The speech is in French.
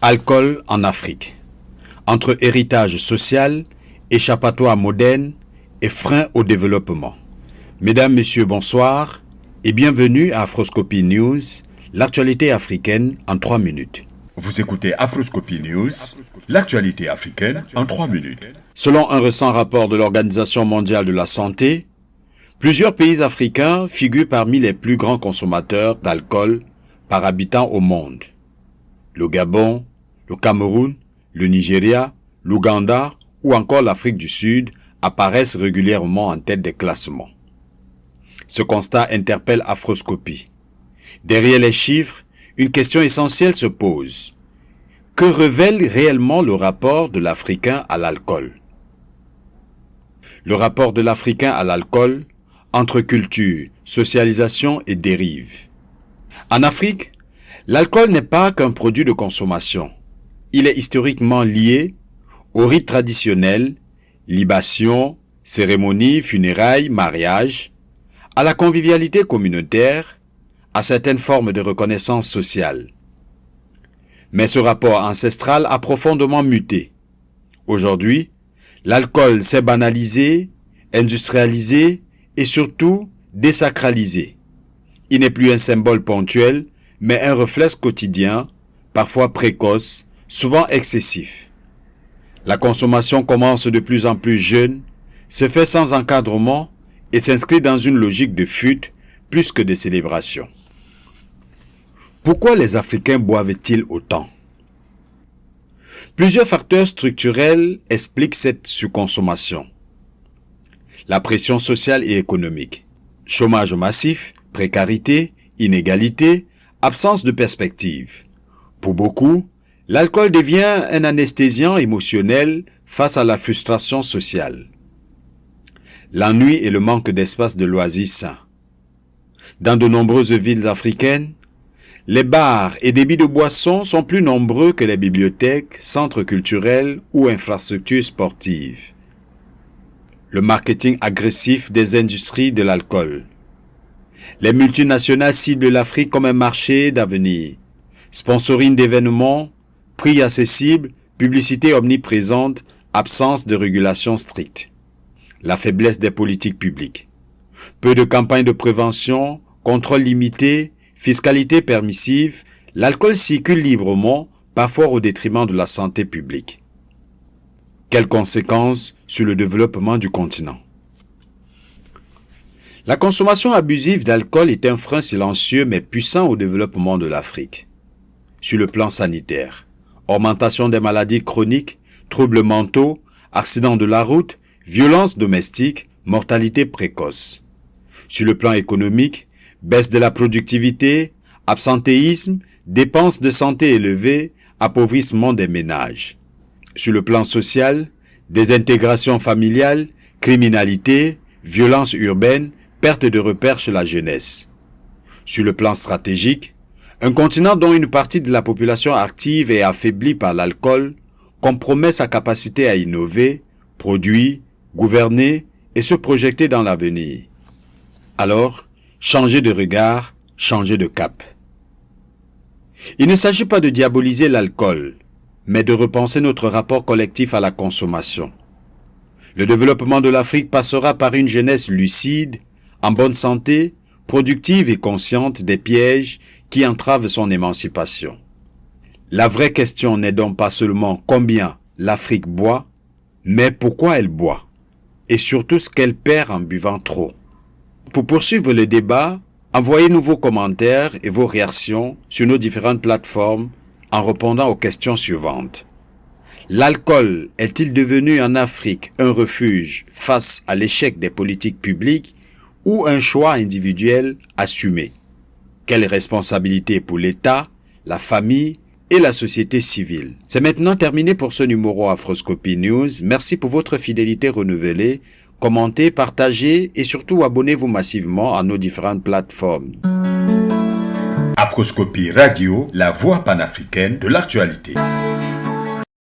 Alcool en Afrique. Entre héritage social, échappatoire moderne et frein au développement. Mesdames, Messieurs, bonsoir et bienvenue à Afroscopie News, l'actualité africaine en 3 minutes. Vous écoutez Afroscopie News, l'actualité africaine en 3 minutes. Selon un récent rapport de l'Organisation mondiale de la santé, plusieurs pays africains figurent parmi les plus grands consommateurs d'alcool par habitant au monde. Le Gabon, le Cameroun, le Nigeria, l'Ouganda ou encore l'Afrique du Sud apparaissent régulièrement en tête des classements. Ce constat interpelle Afroscopie. Derrière les chiffres, une question essentielle se pose. Que révèle réellement le rapport de l'Africain à l'alcool? Le rapport de l'Africain à l'alcool entre culture, socialisation et dérive. En Afrique, l'alcool n'est pas qu'un produit de consommation. Il est historiquement lié aux rites traditionnels, libations, cérémonies, funérailles, mariages, à la convivialité communautaire, à certaines formes de reconnaissance sociale. Mais ce rapport ancestral a profondément muté. Aujourd'hui, l'alcool s'est banalisé, industrialisé et surtout désacralisé. Il n'est plus un symbole ponctuel, mais un réflexe quotidien, parfois précoce, souvent excessif. La consommation commence de plus en plus jeune, se fait sans encadrement et s'inscrit dans une logique de fuite plus que de célébration. Pourquoi les Africains boivent-ils autant? Plusieurs facteurs structurels expliquent cette surconsommation. La pression sociale et économique, chômage massif, précarité, inégalité, absence de perspective. Pour beaucoup, l'alcool devient un anesthésiant émotionnel face à la frustration sociale. L'ennui et le manque d'espace de loisirs sains. Dans de nombreuses villes africaines, les bars et débits de boissons sont plus nombreux que les bibliothèques, centres culturels ou infrastructures sportives. Le marketing agressif des industries de l'alcool. Les multinationales ciblent l'Afrique comme un marché d'avenir. Sponsoring d'événements, prix accessibles, publicité omniprésente, absence de régulation stricte. La faiblesse des politiques publiques. Peu de campagnes de prévention, contrôle limité, fiscalité permissive, l'alcool circule librement, parfois au détriment de la santé publique. Quelles conséquences sur le développement du continent? La consommation abusive d'alcool est un frein silencieux mais puissant au développement de l'Afrique. Sur le plan sanitaire, augmentation des maladies chroniques, troubles mentaux, accidents de la route, violences domestiques, mortalité précoce. Sur le plan économique, baisse de la productivité, absentéisme, dépenses de santé élevées, appauvrissement des ménages. Sur le plan social, désintégration familiale, criminalité, violence urbaine, perte de repères chez la jeunesse. Sur le plan stratégique, un continent dont une partie de la population active est affaiblie par l'alcool compromet sa capacité à innover, produire, gouverner et se projeter dans l'avenir. Alors, changer de regard, changer de cap. Il ne s'agit pas de diaboliser l'alcool, mais de repenser notre rapport collectif à la consommation. Le développement de l'Afrique passera par une jeunesse lucide, en bonne santé, productive et consciente des pièges qui entravent son émancipation. La vraie question n'est donc pas seulement combien l'Afrique boit, mais pourquoi elle boit, et surtout ce qu'elle perd en buvant trop. Pour poursuivre le débat, envoyez-nous vos commentaires et vos réactions sur nos différentes plateformes en répondant aux questions suivantes. L'alcool est-il devenu en Afrique un refuge face à l'échec des politiques publiques ou un choix individuel assumé? Quelle responsabilité pour l'État, la famille et la société civile? C'est maintenant terminé pour ce numéro Afroscopie News. Merci pour votre fidélité renouvelée. Commentez, partagez et surtout abonnez-vous massivement à nos différentes plateformes. Afroscopie Radio, la voix panafricaine de l'actualité.